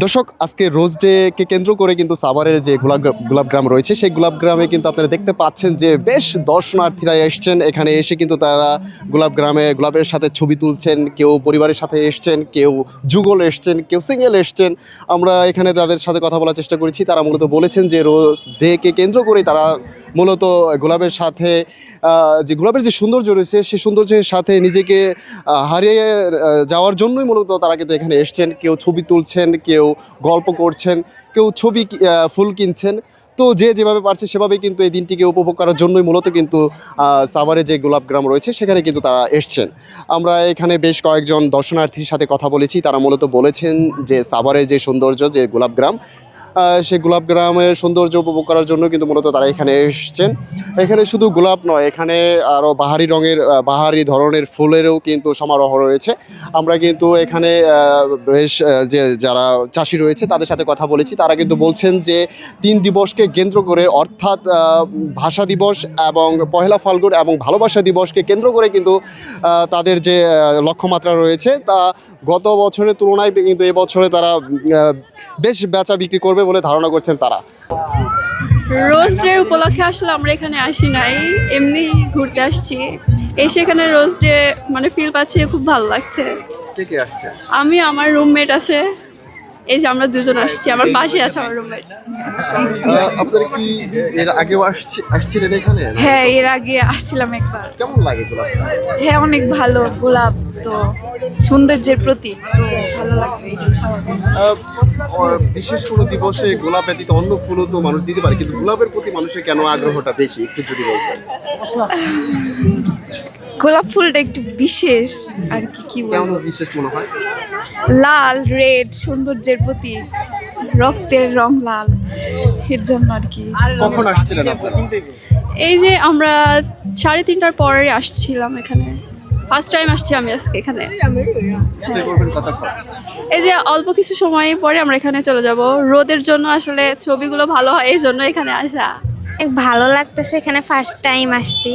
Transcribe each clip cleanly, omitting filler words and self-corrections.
দর্শক, আজকে রোজ ডেকে কেন্দ্র করে কিন্তু সাভারের যে গোলাপগ্রাম রয়েছে সেই গোলাপগ্রামে কিন্তু আপনারা দেখতে পাচ্ছেন যে বেশ দর্শনার্থীরা এসছেন। এখানে এসে কিন্তু তারা গোলাপগ্রামে গোলাপের সাথে ছবি তুলছেন, কেউ পরিবারের সাথে এসছেন, কেউ যুগল এসছেন, কেউ সিঙ্গেল এসছেন। আমরা এখানে তাদের সাথে কথা বলার চেষ্টা করেছি। তারা মূলত বলেছেন যে রোজ ডেকে কেন্দ্র করেই তারা মূলত গোলাপের সাথে যে গোলাপের যে সৌন্দর্য রয়েছে সেই সৌন্দর্যের সাথে নিজেকে হারিয়ে যাওয়ার জন্যই মূলত তারা কিন্তু এখানে এসছেন। কেউ ছবি তুলছেন, কেউ গল্প করছেন, কেউ ফুল কিনছেন। তো যে যেভাবে পারছে সেভাবেই কিন্তু এই দিনটিকে উপভোগ করার জন্যই মূলত কিন্তু সাভারে যে গোলাপগ্রাম রয়েছে সেখানে কিন্তু তারা এসছেন। আমরা এখানে বেশ কয়েকজন দর্শনার্থীর সাথে কথা বলেছি। তারা মূলত বলেছেন যে সাভারের যে সৌন্দর্য যে গোলাপগ্রাম, সেই গোলাপগ্রামের সৌন্দর্য উপভোগ করার জন্য কিন্তু মূলত তারা এখানে এসছেন। এখানে শুধু গোলাপ নয়, এখানে আরও বাহারি রঙের বাহারি ধরনের ফুলেরও কিন্তু সমারোহ রয়েছে। আমরা কিন্তু এখানে বেশ যে যারা চাষি রয়েছে তাদের সাথে কথা বলেছি। তারা কিন্তু বলছেন যে 3 দিবসকে কেন্দ্র করে, অর্থাৎ ভাষা দিবস এবং পহেলা ফাল্গুন এবং ভালোবাসা দিবসকে কেন্দ্র করে কিন্তু তাদের যে লক্ষ্যমাত্রা রয়েছে তা গত বছরের তুলনায় কিন্তু এবছরে তারা বেশ বেচা বিক্রি করবে বলে ধারণা করছেন তারা। রোজ ডে উপলক্ষে আসলে আমরা এখানে আসি নাই, এমনি ঘুরতে আসছি। এসে এখানে রোজ ডে মানে ফিল পাচ্ছি, খুব ভালো লাগছে। কে কে আসছে? আমি, আমার রুমমেট আছে, এই যে আমরা দুজন আসছি, আমার পাশে আছে আমার রুমমেট। আপনারা কি এর আগেও আসছিলেন এখানে? হ্যাঁ, এর আগে আসছিলাম একবার। কেমন লাগে গোলাপ? হ্যাঁ, অনেক ভালো। গোলাপ তো সৌন্দর্যের প্রতীক, তো ভালো লাগবে এটাই স্বাভাবিক। বিশেষ কোনো দিবসে গোলাপ ব্যতীত অন্য ফুলও তো মানুষ দিতে পারে, কিন্তু গোলাপের প্রতি মানুষের কেন আগ্রহটা বেশি একটু যদি বলতেন। গোলাপ ফুলটা একটু বিশেষ আর কি কেমন বলবো, বিশেষ মনে হয়? লাল রেড সৌন্দর্যের প্রতীক, রক্তের রং লাল, এর জন্য আর কি। কখন আসছিলেন আপনারা? এই যে আমরা 3:30টার পরে আসছিলাম এখানে, ফার্স্ট টাইম আসছি আমি আজকে এখানে। স্টে করবেন কতক্ষণ? এই যে অল্প কিছু সময় পরে আমরা এখানে চলে যাব। রোদের জন্য আসলে ছবিগুলো ভালো হয়, এই জন্য এখানে আসা। অনেক ভালো লাগতেছে, এখানে ফার্স্ট টাইম আসছি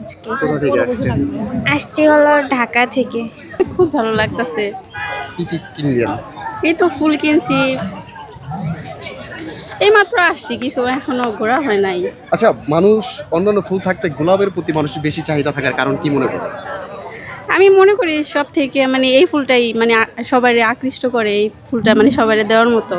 আজকে। কোথা থেকে আসছেন? আসছি হলো ঢাকা থেকে। খুব ভালো লাগতেছে। কি কি কিনলেন? এই তো ফুল কিনছি, এই মাত্র আসছি, কিছু এখনো ঘোরা হয় নাই। আচ্ছা, মানুষ অন্যান্য ফুল থাকতে গোলাপের প্রতি মানুষের বেশি চাহিদা থাকার কারণ কি মনে করেন? আমি মনে করি সব থেকে মানে এই ফুলটাই মানে সবাই আকৃষ্ট করে, এই ফুলটা মানে সবাই দেওয়ার মতো।